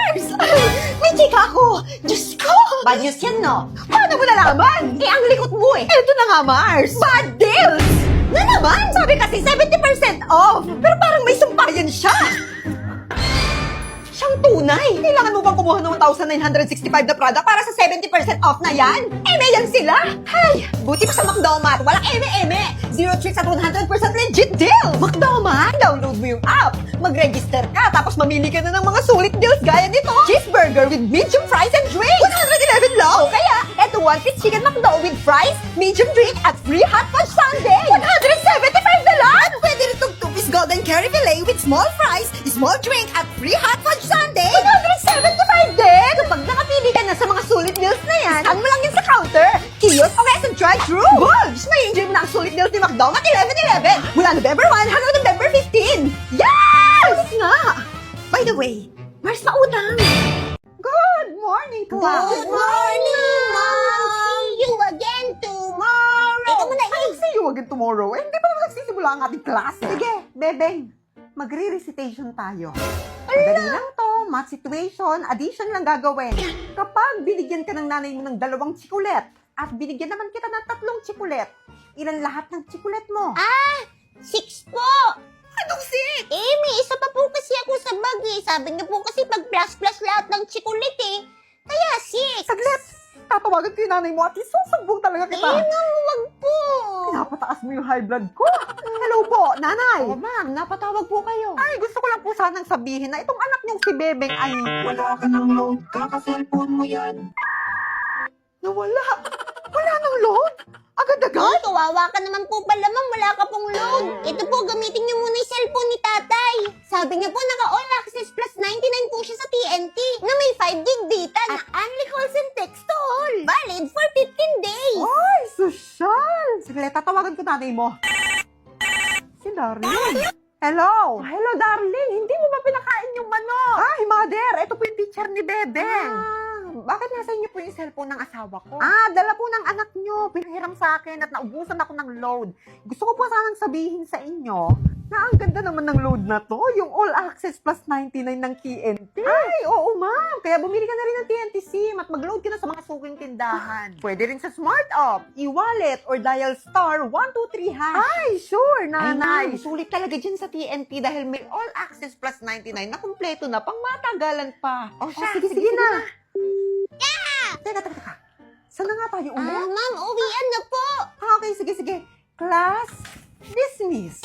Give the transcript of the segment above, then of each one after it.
Mars! May chika ako! Diyos ko! Bad news yan, no? Paano mo nalaman? Ang likot mo eh. Eto na nga, Mars! Bad deals! Na naman! Sabi kasi 70% off! Pero parang may sumpayan siya! Siyang tunay! Kailangan mo bang kumuha ng 1,965 na product para sa 70% off na yan? Eme yan sila! Hay! Buti pa sa McDomat! Walang eme-eme! Zero tricks at 100% legit deal! McDomat! Download mo yung app! Mag-register ka tapos mamili ka na ng mga sulit deals gaya nito! Cheeseburger with medium fries and drink! 111 lang! O kaya, eto one-piece chicken McDo with fries, medium drink at free hot fudge sundae! 175 na lang! Pwede rin itong two-piece golden curry fillet with small fries, small drink at free hot fudge sundae! 175 din! Kapag nakapili ka na sa mga sulit deals na yan, scan mo lang yun sa counter, kiosk o kaya sa drive-thru! Bulbs! May enjoy mo na ang sulit deals ni McDo at 11/11! Mula November 1 hanggang November 15! Yes! Nga! By the way, Mars pautang! Good morning, class! Good morning, Mom! See you again tomorrow! Ito mo na Ay, see you again tomorrow. Eh, hindi pa naman nagsisimula ang ating class. Sige, bebeng. Magre-recitation tayo. Madali lang to. Math situation, addition lang gagawin. Kapag binigyan ka ng nanay mo ng 2 tsikulet at binigyan naman kita ng 3 tsikulet, ilan lahat ng tsikulet mo? 6 po! Anong 6? May isa pa po kasi ako sa bag eh. Sabi niyo po kasi pag plus lahat ng chikulit eh. Kaya 6. Saglit! Tatawagan ko yung nanay mo at isusumbong talaga kita. Wag po. Pinapataas mo yung high blood ko. Hello po, nanay. Oh, ma'am, napatawag po kayo. Ay, gusto ko lang po sanang sabihin na itong anak niyong si Bebeng ay Wala ka ng load, kaka-cellphone mo yan. nawala. Wala nang load. Agad-agad. Ay, kawawa ka naman po pala, ma'am. Wala ka pong load. Ito po, gamitin niyo muna yung cellphone ni tatay. Sabi niya po, naka-all access plus 99 po siya sa TNT na may 5 gig data na only calls and text to all. Valid for 15 days. Ay, sosyal. Sige, tatawagan ko nanay mo. Si Darling. Hello. Hello, darling. Hindi mo ba pinakain yung manok? Ay, mother. Ito po yung teacher ni Bebeng. Bakit nasa inyo po yung cellphone ng asawa ko? Dala po ng anak nyo. Pinahiram sa akin at naubusan ako ng load. Gusto ko po sanang sabihin sa inyo na ang ganda naman ng load na to. Yung all access plus 99 ng TNT. Ay, oo ma'am. Kaya bumili ka na rin ng TNT SIM at mag-load ka na sa mga suking tindahan. Pwede rin sa Smart App, e-wallet, or dial star 123 hash. Ay, sure, nanay. Sulit talaga dyan sa TNT dahil may all access plus 99 na kumpleto na pang matagalan pa. Sige na. Teka. Saan na nga tayo ulit? Ma'am, uwian na po. Okay, sige. Class, dismiss.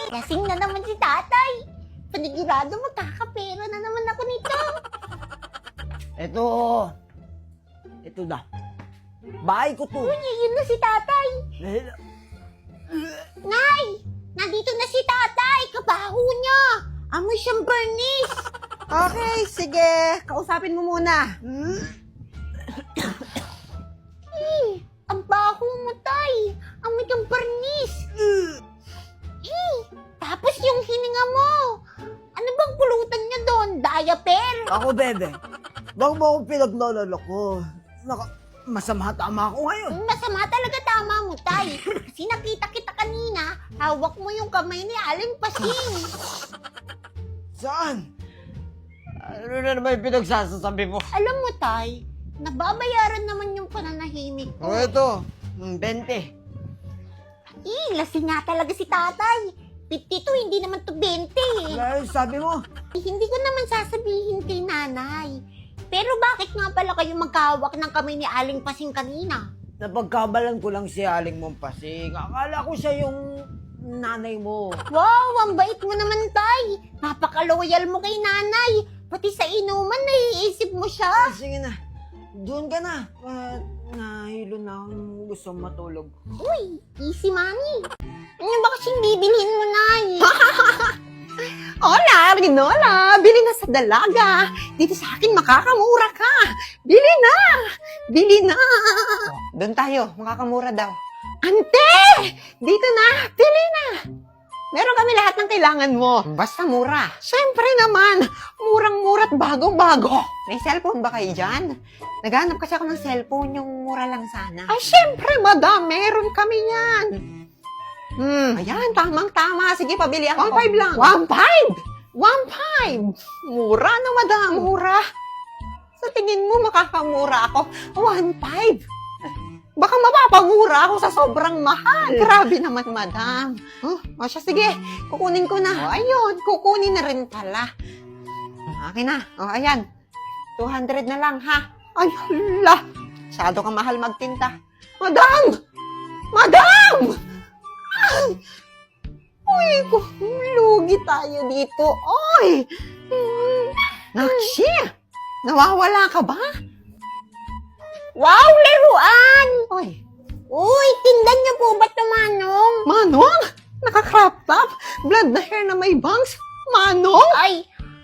Lasing na naman si tatay. Panigurado magkakapera na naman ako nito. Ito na. Bahay ko to. Yun na si tatay. Nay! Nandito na si tatay! Kabaho niya! Amoy siyang bernis! Okay, sige. Kausapin mo muna. Ang baho mo, tay! Amoy kang bernis! Tapos yung hininga mo! Ano bang pulutan niya doon? Diaper? Ako, bebe. Wag mo akong pinaglololo ko. Masama tama ako ngayon. Masama talaga tama mo, tay. Kasi nakita kita kanina, hawak mo yung kamay ni Aling Pasing. Saan? Ano na naman yung pinagsasasabi mo? Alam mo, tay, nababayaran naman yung pananahimik ko. Ito. 20. Lasing nga talaga si tatay. 52, hindi naman to 20 eh. Ano sabi mo? Hindi ko naman sasabihin kay nanay. Pero bakit nga pala kayo magkahawak ng kamay ni Aling Pasing kanina? Napagkabalan ko lang si Aling Mompasing. Akala ko siya yung nanay mo. Wow, ang bait mo naman, tay. Napaka-loyal mo kay nanay. Pati sa inuman, naiisip mo siya. Sige na. Doon ka na. Nahilo na akong gusto matulog. Uy, easy money. Ano ba kasing bibilhin mo, nay? Hola, Rinola! Bili na sa dalaga. Dito sa akin makakamura ka. Bili na. Doon tayo, makakamura daw. Ante! Dito na, bili na. Meron kami lahat ng kailangan mo. Basta mura. Siyempre naman, murang-mura at bagong-bago. May cellphone ba kayo dyan? Naghanap kasi ako ng cellphone, yung mura lang sana. Ay, siyempre, madam, meron kami yan. Ayan, tamang-tama. Sige, pabili ako. 1.5 lang. 1.5? 1.5. Mura na, madam. Mura. Sa tingin mo, makakamura ako. 1.5. Baka mapapamura ako sa sobrang mahal. Grabe naman, madam. O siya, sige. Kukunin ko na. O, ayun. Kukunin na rin pala. Akin na. O, ayan. 200 na lang, ha? Ay, hala. Masyado kang mahal magtinda. Madam! Madam! Ay! Uy, lugi tayo dito. Oy! Nakshi! Nawawala ka ba? Wow, laruan! Oy, Uy, tindan niyo po ba ito, Manong? Manong! Naka-crop top? Blood na hair na may bangs? Manong! Ay,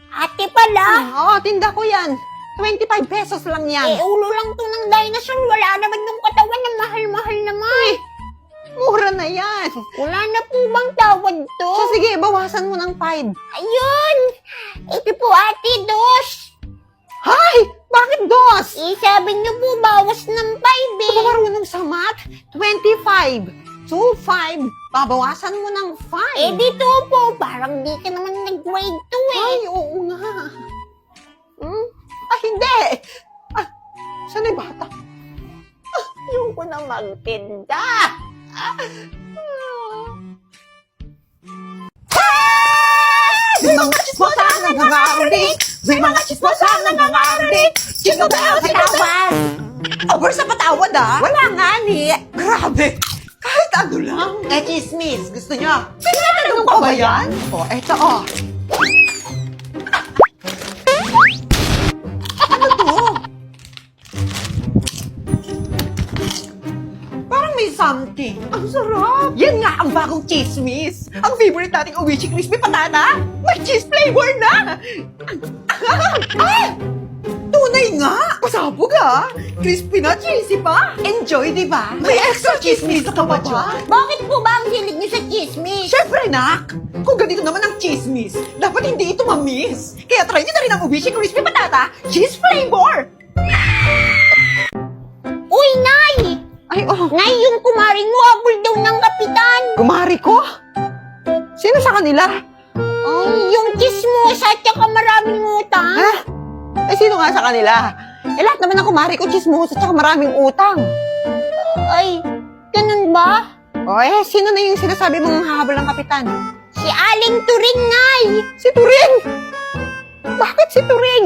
ate pala. Oo, tinda ko yan. 25 pesos lang yan. Ulo lang to ng dinosaur. Wala naman yung katawan na mahal-mahal naman. Mura na yan. Wala na po bang tawad to? So, sige, bawasan mo ng 5. Ayun! Ito po, ate, dos. Hay! Bakit dos? Sabi niyo po, bawas ng 5 Ito ba eh. marunong sa math? 25. 2.5. Babawasan mo ng 5. Dito po, parang di ka naman nag-grade 2 eh. Ay, oo nga. Ah, hindi. Ah, saan yung bata? Ayoko na magtinda. May mga chismosa na nangangaroling! May mga chismosa na nangangaroling! Jingle bells sa tawad! Over sa patawad, ah! Wala nga, ni. Grabe! Kahit ano lang. Chismis. Gusto nyo? Sinatanong ko ba yan? O, eto, o. Ano to? Parang may something. Ang sarap. Yan nga ang bagong chismis. Ang favorite nating Oishi Crispy Patata. May cheese flavor na. Ah! Tunay nga. Pasabog ah. Crispy na, cheesy pa. Enjoy, di ba? May extra chismis ka ba dyan? Bakit po ba ang hilig niyo sa chismis? Siyempre, nak! Kung ganito naman ang chismis, dapat hindi ito mamiss. Kaya try niyo na rin ang Oishi Crispy Patata Cheese Flavor! Uy, Nay! Ay, oh. Nay, yung kumaring mo, abol daw ng kapitan. Kumari ko? Sino sa kanila? Ay, yung chismosa at saka maraming utang. Ha? Ay, sino nga sa kanila? Eh, lahat naman ng kumari ko chismosa at maraming utang. Ay, ganun ba? O, sino na yung sinasabi mong hahabol ng kapitan? Si Aling Turing, Nay! Si Turing! Bakit si Turing?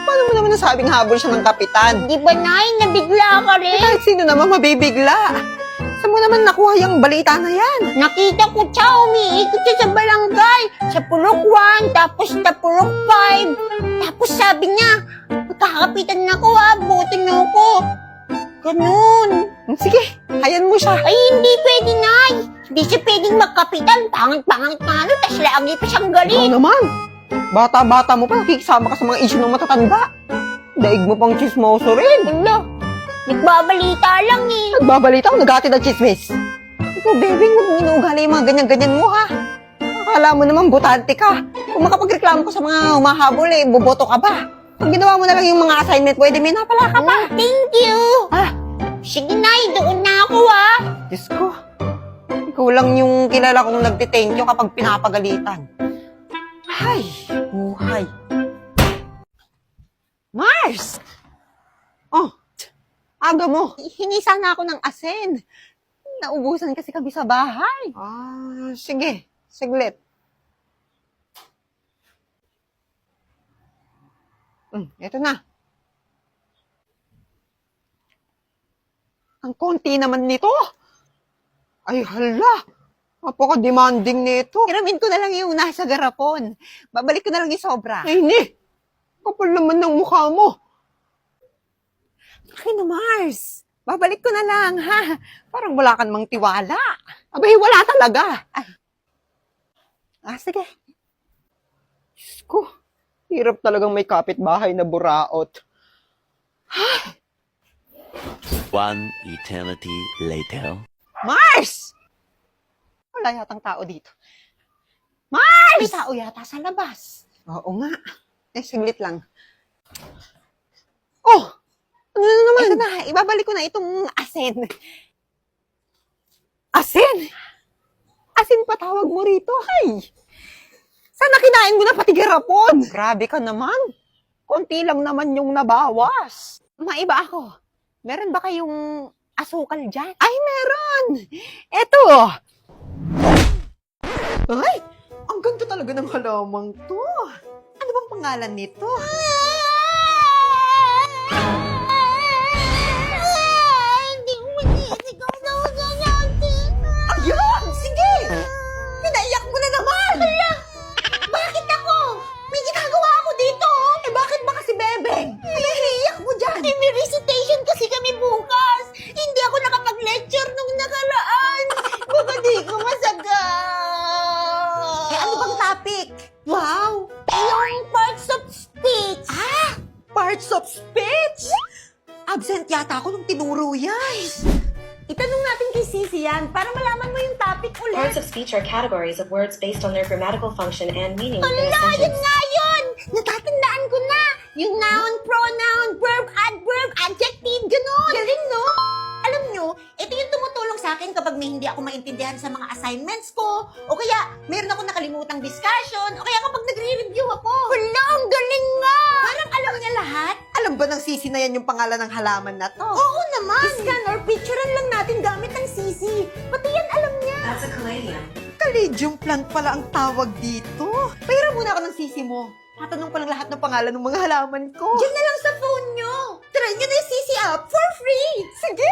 Paano mo naman nasabing habol siya ng kapitan? Di ba, Nay? Nabigla ka rin. Kahit sino naman mabibigla. Saan mo naman nakuha yung balita na yan? Nakita ko siya, umiikot siya sa barangay. Sa pulok 1, tapos sa pulok 5. Tapos sabi niya, magkakapitan na ko ha, buti niyo ko. Ganun. Sige, hayan mo siya. Ay, hindi pwede, Nay. Hindi siya pwedeng magkapitan. Pangit-pangit pa ano, tas lagi pa siyang Oo galit. naman. Bata-bata mo pa, nakikisama ka sa mga issue ng matatanda. Daig mo pang chismoso rin. Ano? Nagbabalita lang eh. Nagbabalita ako, nag-ati ng chismis. Ikaw, baby, huwag mo inuugali yung mga ganyan-ganyan mo, ha? Akala mo naman, butante ka. Kung makapagreklamo ka sa mga humahabol, boboto ka ba? Kung ginawa mo na lang yung mga assignment, pwede may napala ka pa. Thank you. Ah, Sige, Nay, doon na ako ha. Diyos ko. Ikaw lang yung kilala kong nagtithank you kapag pinapagalitan. Ay, buhay. Mars! Oh, aga mo. Hingi sana ako ng asin. Naubusan kasi kami sa bahay. Ah, sige. Saglit. Eto na. Ang konti naman nito. Ay, hala. Napaka-demanding nito. Hiramin ko na lang yung nasa garapon. Babalik ko na lang yung sobra. Ay, ni. Kapal naman ng mukha mo. Ay, na Mars. Babalik ko na lang, ha? Parang wala ka namang tiwala. Abay, wala talaga. Ay. Sige. Diyos ko. Hirap talagang may kapitbahay na buraot. One eternity later. Mars! Wala yatang tao dito. Mars! May tao yata sa labas. Oo nga. Saglit lang. Oh! Ano na naman? Ito na, ibabalik ko na itong asin. Asin? Asin pa tawag mo rito? Ay! Sana kinain mo na pati garapon. Grabe ka naman. Konti lang naman yung nabawas. Maiba ako. Meron ba kayong asukal dyan? Ay, meron. Eto. Ay, ang ganda talaga ng halamang to. Ano bang pangalan nito? Hindi ko manisigaw na wala natin. Ayun! Sige! Pinaiyak mo na naman! Bakit ako? May ginagawa ako dito. Bakit ba kasi, Bebeng? Ano iniiyak mo dyan? May recitation kasi kami bukas. Hindi ako nakapag-lecture nung nakaraan. Baka di ko masaga. Ano bang topic? Wow! Yung parts of speech. Parts of speech? Absent yata ako nung tinuro yan. Itanong natin kay Sisi yan para malaman mo yung topic ulit. Parts of speech are categories of words based on their grammatical function and meaning within a Ala, yun sentence. nga yun! Natatandaan ko na! Yung noun, pronoun, verb, adverb, adjective, ganun! Galing, no? Alam nyo, ito yung tumutulong sa akin kapag may hindi ako maintindihan sa mga assignments ko, o kaya meron ako nakalimutang discussion, o kaya kapag nagre-review ako. Hala, ang galing nga! Parang alam niya lahat. Alam ba ng sisi na yan yung pangalan ng halaman na to? Oo naman! Scan or picturean lang natin gamit ng sisi. Pati yan alam niya. That's a caladium. Caladium plant pala ang tawag dito. Pahiram muna ako ng sisi mo. Tatanong ko lang lahat ng pangalan ng mga halaman ko. Diyan na lang sa phone nyo. Try nyo na yung sisi app for free. Sige!